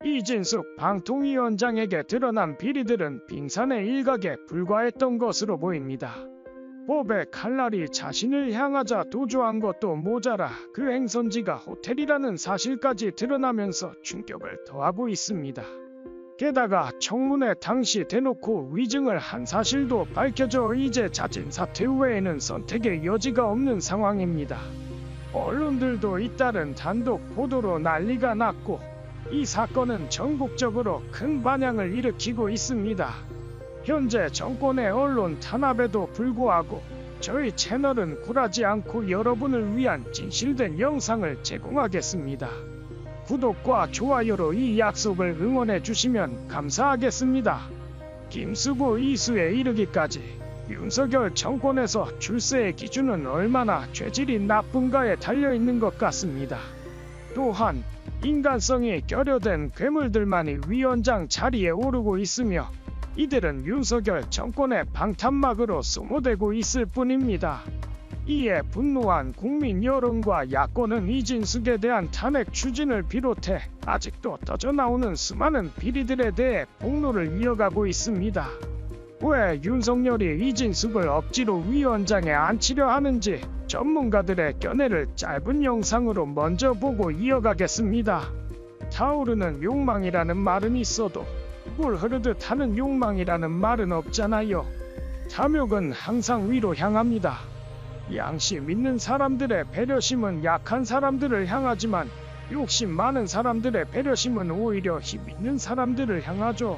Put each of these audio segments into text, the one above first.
이진숙 방통위원장에게 드러난 비리들은 빙산의 일각에 불과했던 것으로 보입니다. 법의 칼날이 자신을 향하자 도주한 것도 모자라 그 행선지가 호텔이라는 사실까지 드러나면서 충격을 더하고 있습니다. 게다가 청문회 당시 대놓고 위증을 한 사실도 밝혀져 이제 자진 사퇴 외에는 선택의 여지가 없는 상황입니다. 언론들도 잇따른 단독 보도로 난리가 났고 이 사건은 전국적으로 큰 반향을 일으키고 있습니다. 현재 정권의 언론 탄압에도 불구하고 저희 채널은 굴하지 않고 여러분을 위한 진실된 영상을 제공하겠습니다. 구독과 좋아요로 이 약속을 응원해 주시면 감사하겠습니다. 김수구 이수에 이르기까지 윤석열 정권에서 출세의 기준은 얼마나 죄질이 나쁜가에 달려있는 것 같습니다. 또한 인간성이 결여된 괴물들만이 위원장 자리에 오르고 있으며 이들은 윤석열 정권의 방탄막으로 소모되고 있을 뿐입니다. 이에 분노한 국민 여론과 야권은 이진숙에 대한 탄핵 추진을 비롯해 아직도 터져나오는 수많은 비리들에 대해 폭로를 이어가고 있습니다. 왜 윤석열이 이진숙을 억지로 위원장에 앉히려 하는지 전문가들의 견해를 짧은 영상으로 먼저 보고 이어가겠습니다. 타오르는 욕망이라는 말은 있어도 물 흐르듯 하는 욕망이라는 말은 없잖아요. 탐욕은 항상 위로 향합니다. 양심 있는 사람들의 배려심은 약한 사람들을 향하지만 욕심 많은 사람들의 배려심은 오히려 힘 있는 사람들을 향하죠.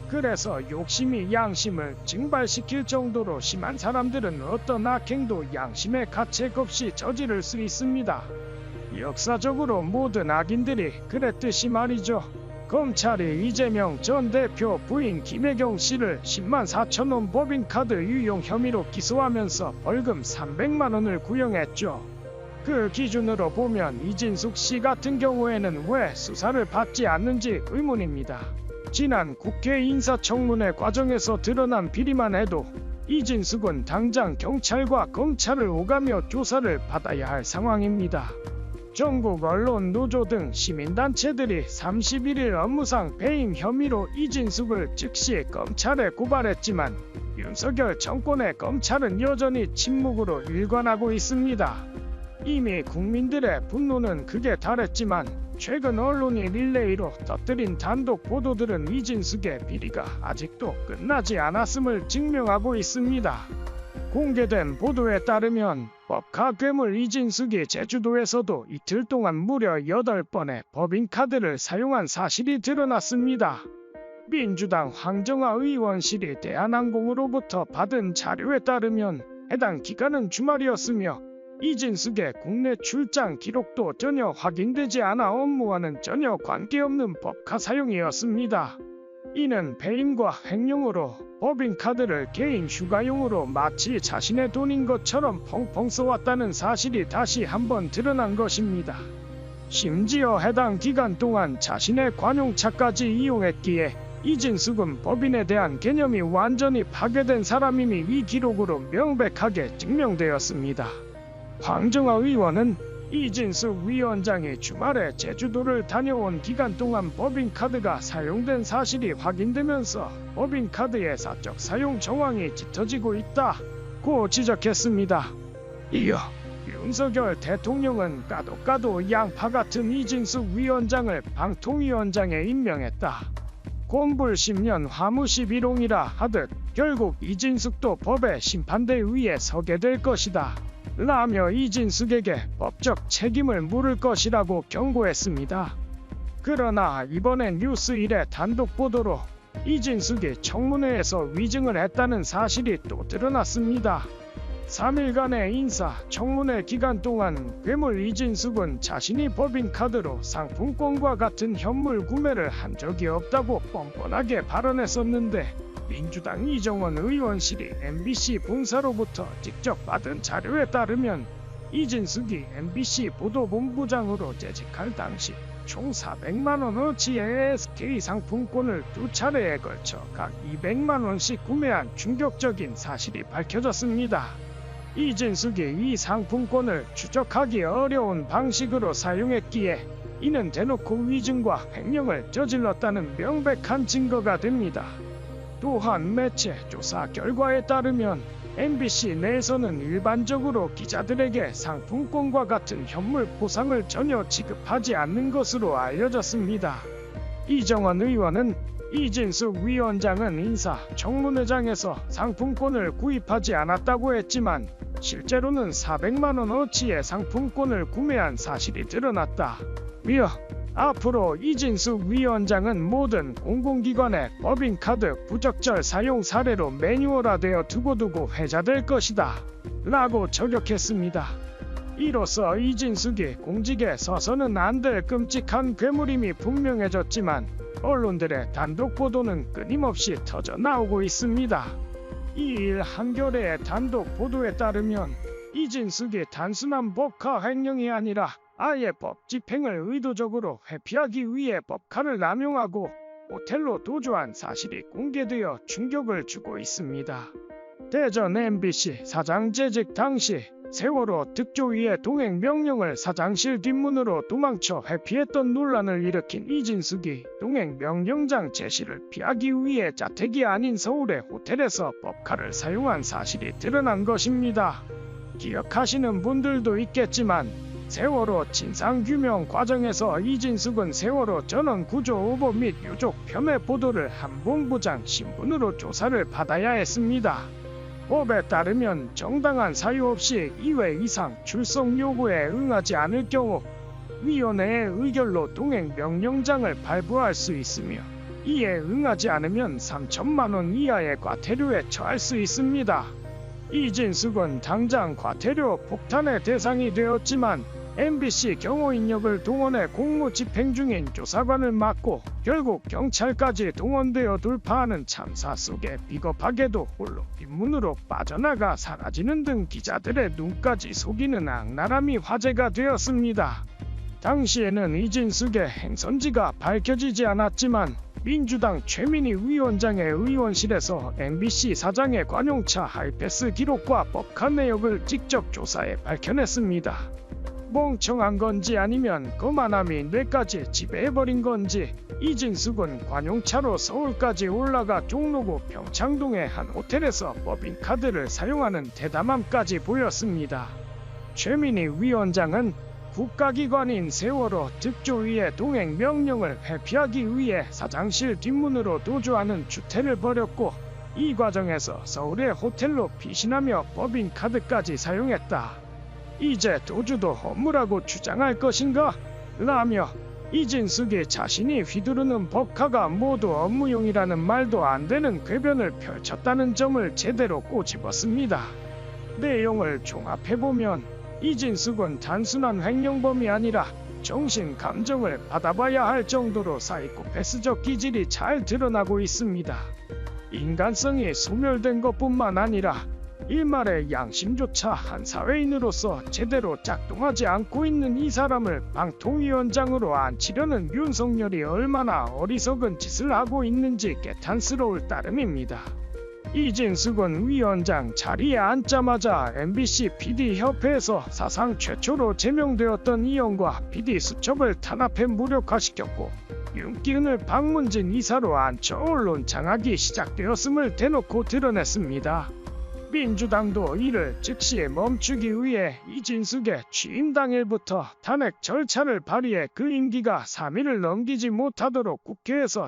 그래서 욕심이 양심을 증발시킬 정도로 심한 사람들은 어떤 악행도 양심의 가책 없이 저지를 수 있습니다. 역사적으로 모든 악인들이 그랬듯이 말이죠. 검찰이 이재명 전 대표 부인 김혜경 씨를 10만 4천 원 법인카드 유용 혐의로 기소하면서 벌금 300만 원을 구형했죠. 그 기준으로 보면 이진숙 씨 같은 경우에는 왜 수사를 받지 않는지 의문입니다. 지난 국회 인사청문회 과정에서 드러난 비리만 해도 이진숙은 당장 경찰과 검찰을 오가며 조사를 받아야 할 상황입니다. 전국 언론 노조 등 시민단체들이 31일 업무상 배임 혐의로 이진숙을 즉시 검찰에 고발했지만 윤석열 정권의 검찰은 여전히 침묵으로 일관하고 있습니다. 이미 국민들의 분노는 극에 달했지만 최근 언론이 릴레이로 터뜨린 단독 보도들은 이진숙의 비리가 아직도 끝나지 않았음을 증명하고 있습니다. 공개된 보도에 따르면 법카 괴물 이진숙이 제주도에서도 이틀 동안 무려 8번의 법인카드를 사용한 사실이 드러났습니다. 민주당 황정화 의원실이 대한항공으로부터 받은 자료에 따르면 해당 기간은 주말이었으며 이진숙의 국내 출장 기록도 전혀 확인되지 않아 업무와는 전혀 관계없는 법카 사용이었습니다. 이는 배임과 횡령으로 법인카드를 개인 휴가용으로 마치 자신의 돈인 것처럼 펑펑 써왔다는 사실이 다시 한번 드러난 것입니다. 심지어 해당 기간 동안 자신의 관용차까지 이용했기에 이진숙은 법인에 대한 개념이 완전히 파괴된 사람임이 이 기록으로 명백하게 증명되었습니다. 황정화 의원은 이진숙 위원장이 주말에 제주도를 다녀온 기간 동안 법인카드가 사용된 사실이 확인되면서 법인카드의 사적 사용 정황이 짙어지고 있다고 지적했습니다. 이어 윤석열 대통령은 까도 양파 같은 이진숙 위원장을 방통위원장에 임명했다. 곰불 10년 화무시 비롱이라 하듯 결국 이진숙도 법의 심판대 위에 서게 될 것이다. 라며 이진숙에게 법적 책임을 물을 것이라고 경고했습니다. 그러나 이번엔 뉴스1의 단독 보도로 이진숙이 청문회에서 위증을 했다는 사실이 또 드러났습니다. 3일간의 인사 청문회 기간 동안 괴물 이진숙은 자신이 법인카드로 상품권과 같은 현물 구매를 한 적이 없다고 뻔뻔하게 발언했었는데 민주당 이정원 의원실이 MBC 본사로부터 직접 받은 자료에 따르면 이진숙이 MBC 보도본부장으로 재직할 당시 총 400만원어치의 SK 상품권을 2차례에 걸쳐 각 200만원씩 구매한 충격적인 사실이 밝혀졌습니다. 이진숙이 이 상품권을 추적하기 어려운 방식으로 사용했기에 이는 대놓고 위증과 횡령을 저질렀다는 명백한 증거가 됩니다. 또한 매체 조사 결과에 따르면 MBC 내에서는 일반적으로 기자들에게 상품권과 같은 현물 보상을 전혀 지급하지 않는 것으로 알려졌습니다. 이정원 의원은 이진숙 위원장은 인사 청문회장에서 상품권을 구입하지 않았다고 했지만 실제로는 400만 원어치의 상품권을 구매한 사실이 드러났다. 며 앞으로 이진숙 위원장은 모든 공공기관의 법인카드 부적절 사용 사례로 매뉴얼화되어 두고두고 회자될 것이다 라고 저격했습니다. 이로써 이진숙이 공직에 서서는 안 될 끔찍한 괴물임이 분명해졌지만 언론들의 단독 보도는 끊임없이 터져나오고 있습니다. 2일 한겨레의 단독 보도에 따르면 이진숙이 단순한 법카 횡령이 아니라 아예 법 집행을 의도적으로 회피하기 위해 법카를 남용하고 호텔로 도주한 사실이 공개되어 충격을 주고 있습니다. 대전 MBC 사장 재직 당시 세월호 특조위의 동행 명령을 사장실 뒷문으로 도망쳐 회피했던 논란을 일으킨 이진숙이 동행 명령장 제시를 피하기 위해 자택이 아닌 서울의 호텔에서 법카를 사용한 사실이 드러난 것입니다. 기억하시는 분들도 있겠지만 세월호 진상규명 과정에서 이진숙은 세월호 전원 구조 오보 및 유족 폄훼 보도를 한 본부장 신분으로 조사를 받아야 했습니다. 법에 따르면 정당한 사유 없이 2회 이상 출석 요구에 응하지 않을 경우 위원회의 의결로 동행 명령장을 발부할 수 있으며 이에 응하지 않으면 3천만 원 이하의 과태료에 처할 수 있습니다. 이진숙은 당장 과태료 폭탄의 대상이 되었지만 MBC 경호인력을 동원해 공무 집행 중인 조사관을 맡고 결국 경찰까지 동원되어 돌파하는 참사 속에 비겁하게도 홀로 뒷문으로 빠져나가 사라지는 등 기자들의 눈까지 속이는 악랄함이 화제가 되었습니다. 당시에는 이진숙의 행선지가 밝혀지지 않았지만 민주당 최민희 위원장의 의원실에서 MBC 사장의 관용차 하이패스 기록과 법카 내역을 직접 조사해 밝혀냈습니다. 멍청한 건지 아니면 거만함이 뇌까지 지배해버린 건지 이진숙은 관용차로 서울까지 올라가 종로구 평창동의 한 호텔에서 법인카드를 사용하는 대담함까지 보였습니다. 최민희 위원장은 국가기관인 세월호 특조위의 동행 명령을 회피하기 위해 사장실 뒷문으로 도주하는 주태를 벌였고 이 과정에서 서울의 호텔로 피신하며 법인카드까지 사용했다. 이제 도주도 허무라고 주장할 것인가? 라며 이진숙이 자신이 휘두르는 법카가 모두 업무용이라는 말도 안 되는 궤변을 펼쳤다는 점을 제대로 꼬집었습니다. 내용을 종합해보면 이진숙은 단순한 횡령범이 아니라 정신 감정을 받아봐야 할 정도로 사이코패스적 기질이 잘 드러나고 있습니다. 인간성이 소멸된 것뿐만 아니라 일말의 양심조차 한 사회인으로서 제대로 작동하지 않고 있는 이 사람을 방통위원장으로 앉히려는 윤석열이 얼마나 어리석은 짓을 하고 있는지 개탄스러울 따름입니다. 이진숙은 위원장 자리에 앉자마자 MBC PD협회에서 사상 최초로 제명되었던 이영과 PD 수첩을 탄압해 무력화시켰고 윤기은을 박문진 이사로 앉혀 언론 장악이 시작되었음을 대놓고 드러냈습니다. 민주당도 이를 즉시 멈추기 위해 이진숙의 취임 당일부터 탄핵 절차를 발의해 그 임기가 3일을 넘기지 못하도록 국회에서